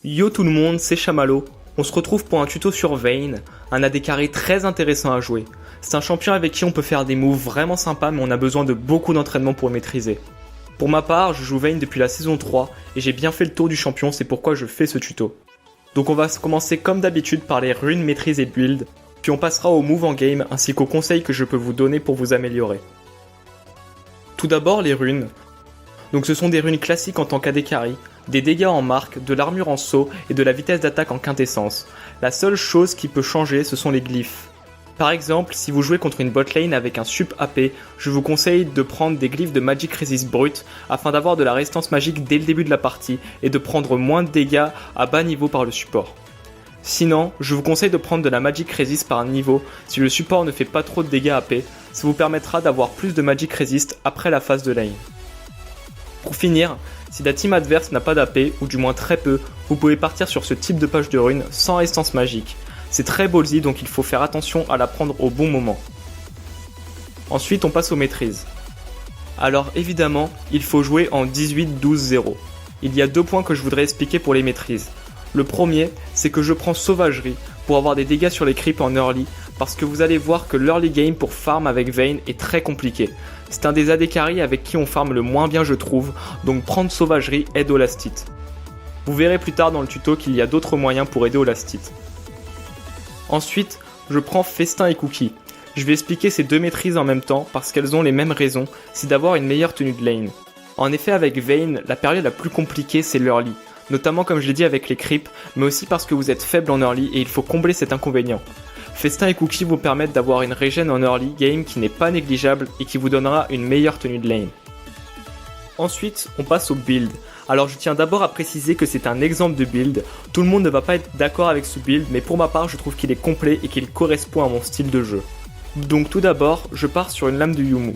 Yo tout le monde, c'est Chamallow. On se retrouve pour un tuto sur Vayne, un AD carry très intéressant à jouer. C'est un champion avec qui on peut faire des moves vraiment sympas mais on a besoin de beaucoup d'entraînement pour le maîtriser. Pour ma part, je joue Vayne depuis la saison 3 et j'ai bien fait le tour du champion, c'est pourquoi je fais ce tuto. Donc on va commencer comme d'habitude par les runes, maîtrise et build, puis on passera aux moves en game ainsi qu'aux conseils que je peux vous donner pour vous améliorer. Tout d'abord les runes. Donc ce sont des runes classiques en tant qu'AD carry, des dégâts en marque, de l'armure en saut et de la vitesse d'attaque en quintessence. La seule chose qui peut changer, ce sont les glyphes. Par exemple, si vous jouez contre une botlane avec un sup AP, je vous conseille de prendre des glyphes de Magic Resist brut afin d'avoir de la résistance magique dès le début de la partie et de prendre moins de dégâts à bas niveau par le support. Sinon, je vous conseille de prendre de la Magic Resist par niveau si le support ne fait pas trop de dégâts AP, ça vous permettra d'avoir plus de Magic Resist après la phase de lane. Pour finir, si la team adverse n'a pas d'AP, ou du moins très peu, vous pouvez partir sur ce type de page de runes sans résistance magique. C'est très ballsy donc il faut faire attention à la prendre au bon moment. Ensuite on passe aux maîtrises. Alors évidemment, il faut jouer en 18-12-0. Il y a deux points que je voudrais expliquer pour les maîtrises. Le premier, c'est que je prends sauvagerie pour avoir des dégâts sur les creeps en early, parce que vous allez voir que l'early game pour farm avec Vayne est très compliqué. C'est un des AD carry avec qui on farm le moins bien je trouve, donc prendre sauvagerie aide au last hit. Vous verrez plus tard dans le tuto qu'il y a d'autres moyens pour aider au last hit. Ensuite, je prends festin et cookie. Je vais expliquer ces deux maîtrises en même temps parce qu'elles ont les mêmes raisons, c'est d'avoir une meilleure tenue de lane. En effet avec Vayne, la période la plus compliquée c'est l'early, notamment comme je l'ai dit avec les creeps, mais aussi parce que vous êtes faible en early et il faut combler cet inconvénient. Festin et cookie vous permettent d'avoir une regen en early game qui n'est pas négligeable et qui vous donnera une meilleure tenue de lane. Ensuite, on passe au build. Alors je tiens d'abord à préciser que c'est un exemple de build, tout le monde ne va pas être d'accord avec ce build, mais pour ma part je trouve qu'il est complet et qu'il correspond à mon style de jeu. Donc tout d'abord, je pars sur une lame de Yumu.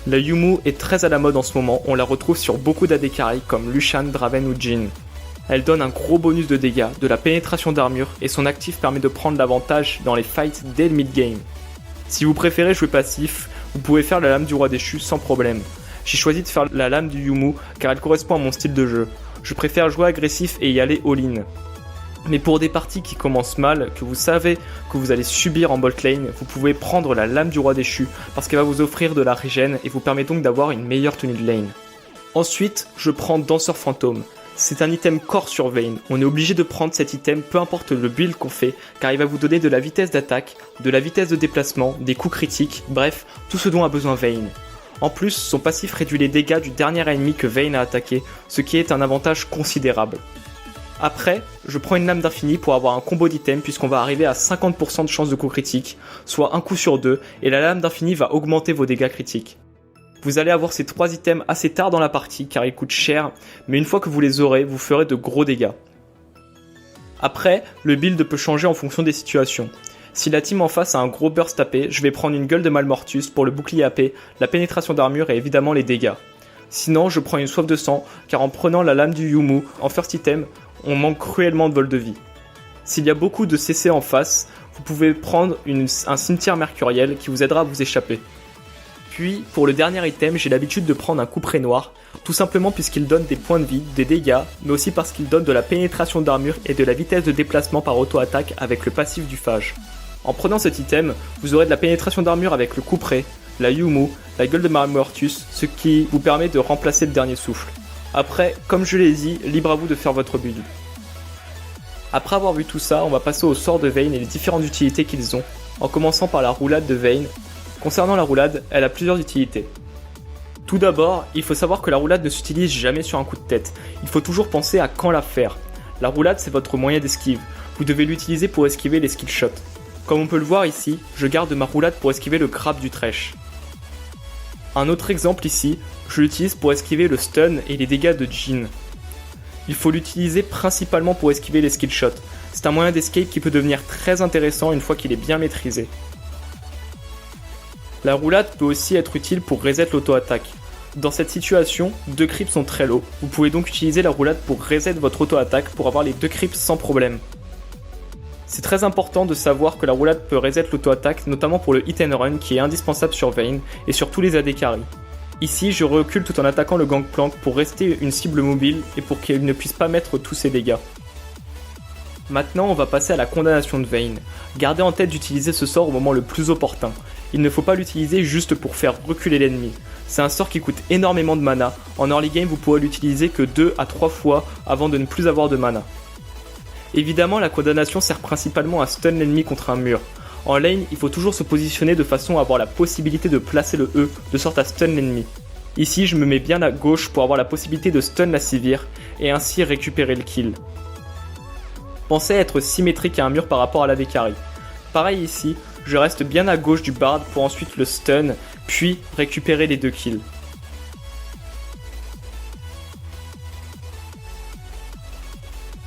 La Yumu est très à la mode en ce moment, on la retrouve sur beaucoup d'AD carry comme Lucian, Draven ou Jhin. Elle donne un gros bonus de dégâts, de la pénétration d'armure et son actif permet de prendre l'avantage dans les fights dès le mid-game. Si vous préférez jouer passif, vous pouvez faire la lame du roi déchu sans problème. J'ai choisi de faire la lame du Yumu car elle correspond à mon style de jeu. Je préfère jouer agressif et y aller all-in. Mais pour des parties qui commencent mal, que vous savez que vous allez subir en bot lane, vous pouvez prendre la lame du roi déchu parce qu'elle va vous offrir de la regen et vous permet donc d'avoir une meilleure tenue de lane. Ensuite, je prends danseur fantôme. C'est un item core sur Vayne, on est obligé de prendre cet item peu importe le build qu'on fait car il va vous donner de la vitesse d'attaque, de la vitesse de déplacement, des coups critiques, bref, tout ce dont a besoin Vayne. En plus, son passif réduit les dégâts du dernier ennemi que Vayne a attaqué, ce qui est un avantage considérable. Après, je prends une lame d'infini pour avoir un combo d'items puisqu'on va arriver à 50% de chance de coup critique, soit un coup sur deux, et la lame d'infini va augmenter vos dégâts critiques. Vous allez avoir ces trois items assez tard dans la partie car ils coûtent cher, mais une fois que vous les aurez, vous ferez de gros dégâts. Après, le build peut changer en fonction des situations. Si la team en face a un gros burst AP, je vais prendre une gueule de Malmortus pour le bouclier AP, la pénétration d'armure et évidemment les dégâts. Sinon, je prends une soif de sang, car en prenant la lame du Yumu en first item, on manque cruellement de vol de vie. S'il y a beaucoup de CC en face, vous pouvez prendre un cimetière mercuriel qui vous aidera à vous échapper. Puis, pour le dernier item, j'ai l'habitude de prendre un couperet noir, tout simplement puisqu'il donne des points de vie, des dégâts, mais aussi parce qu'il donne de la pénétration d'armure et de la vitesse de déplacement par auto-attaque avec le passif du phage. En prenant cet item, vous aurez de la pénétration d'armure avec le couperet, la Yumu, la gueule de Malmortus, ce qui vous permet de remplacer le dernier souffle. Après, comme je l'ai dit, libre à vous de faire votre build. Après avoir vu tout ça, on va passer au sort de Vayne et les différentes utilités qu'ils ont, en commençant par la roulade de Vayne. Concernant la roulade, elle a plusieurs utilités. Tout d'abord, il faut savoir que la roulade ne s'utilise jamais sur un coup de tête, il faut toujours penser à quand la faire. La roulade c'est votre moyen d'esquive, vous devez l'utiliser pour esquiver les skill shots. Comme on peut le voir ici, je garde ma roulade pour esquiver le grab du Thresh. Un autre exemple ici, je l'utilise pour esquiver le stun et les dégâts de Jhin. Il faut l'utiliser principalement pour esquiver les skill shots. C'est un moyen d'escape qui peut devenir très intéressant une fois qu'il est bien maîtrisé. La roulade peut aussi être utile pour reset l'auto-attaque. Dans cette situation, 2 creeps sont très low. Vous pouvez donc utiliser la roulade pour reset votre auto-attaque pour avoir les 2 creeps sans problème. C'est très important de savoir que la roulade peut reset l'auto-attaque, notamment pour le hit and run qui est indispensable sur Vayne et sur tous les AD carry. Ici, je recule tout en attaquant le Gangplank pour rester une cible mobile et pour qu'il ne puisse pas mettre tous ses dégâts. Maintenant, on va passer à la condamnation de Vayne. Gardez en tête d'utiliser ce sort au moment le plus opportun. Il ne faut pas l'utiliser juste pour faire reculer l'ennemi. C'est un sort qui coûte énormément de mana. En early game, vous pourrez l'utiliser que 2 à 3 fois avant de ne plus avoir de mana. Évidemment, la condamnation sert principalement à stun l'ennemi contre un mur. En lane, il faut toujours se positionner de façon à avoir la possibilité de placer le E, de sorte à stun l'ennemi. Ici, je me mets bien à gauche pour avoir la possibilité de stun la Sivir et ainsi récupérer le kill. Pensez à être symétrique à un mur par rapport à la carry. Pareil ici, je reste bien à gauche du Bard pour ensuite le stun, puis récupérer les 2 kills.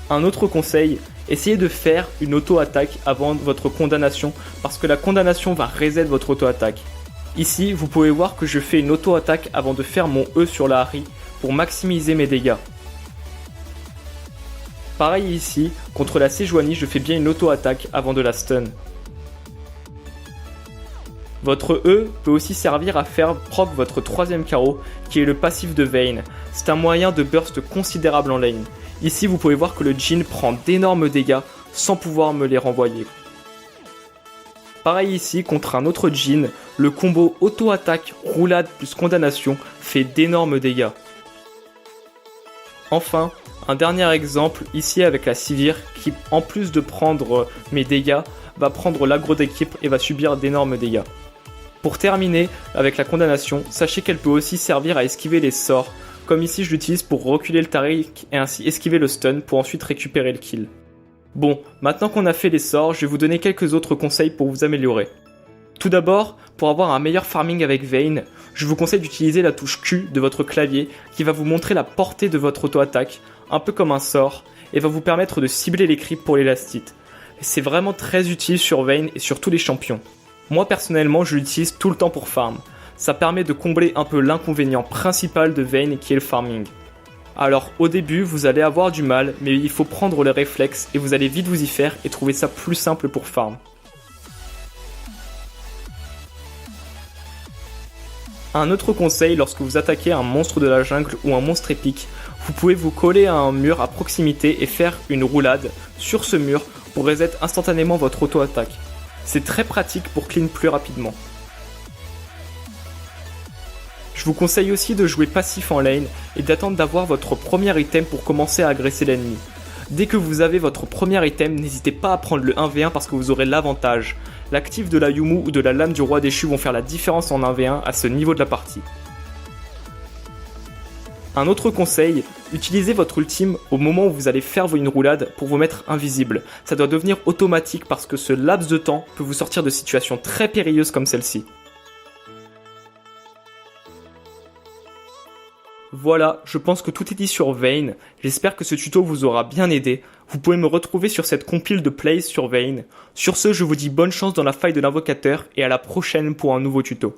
Un autre conseil, essayez de faire une auto-attaque avant votre condamnation parce que la condamnation va reset votre auto-attaque. Ici, vous pouvez voir que je fais une auto-attaque avant de faire mon E sur la Ahri pour maximiser mes dégâts. Pareil ici, contre la Sejuani, je fais bien une auto-attaque avant de la stun. Votre E peut aussi servir à faire proc votre 3ème carreau, qui est le passif de Vayne. C'est un moyen de burst considérable en lane. Ici, vous pouvez voir que le Jhin prend d'énormes dégâts sans pouvoir me les renvoyer. Pareil ici, contre un autre Jhin, le combo auto-attaque, roulade plus condamnation fait d'énormes dégâts. Enfin, un dernier exemple, ici avec la Sivir, qui en plus de prendre mes dégâts, va prendre l'aggro d'équipe et va subir d'énormes dégâts. Pour terminer, avec la condamnation, sachez qu'elle peut aussi servir à esquiver les sorts, comme ici je l'utilise pour reculer le Taric et ainsi esquiver le stun pour ensuite récupérer le kill. Bon, maintenant qu'on a fait les sorts, je vais vous donner quelques autres conseils pour vous améliorer. Tout d'abord, pour avoir un meilleur farming avec Vayne, je vous conseille d'utiliser la touche Q de votre clavier qui va vous montrer la portée de votre auto-attaque, un peu comme un sort, et va vous permettre de cibler les creeps pour l'élastite. C'est vraiment très utile sur Vayne et sur tous les champions. Moi personnellement, je l'utilise tout le temps pour farm. Ça permet de combler un peu l'inconvénient principal de Vayne qui est le farming. Alors au début, vous allez avoir du mal, mais il faut prendre le réflexe et vous allez vite vous y faire et trouver ça plus simple pour farm. Un autre conseil, lorsque vous attaquez un monstre de la jungle ou un monstre épique, vous pouvez vous coller à un mur à proximité et faire une roulade sur ce mur pour reset instantanément votre auto-attaque. C'est très pratique pour clean plus rapidement. Je vous conseille aussi de jouer passif en lane et d'attendre d'avoir votre premier item pour commencer à agresser l'ennemi. Dès que vous avez votre premier item, n'hésitez pas à prendre le 1v1 parce que vous aurez l'avantage. L'actif de la Yumu ou de la lame du roi déchu vont faire la différence en 1v1 à ce niveau de la partie. Un autre conseil, utilisez votre ultime au moment où vous allez faire une roulade pour vous mettre invisible. Ça doit devenir automatique parce que ce laps de temps peut vous sortir de situations très périlleuses comme celle-ci. Voilà, je pense que tout est dit sur Vayne. J'espère que ce tuto vous aura bien aidé. Vous pouvez me retrouver sur cette compile de plays sur Vayne. Sur ce, je vous dis bonne chance dans la faille de l'invocateur et à la prochaine pour un nouveau tuto.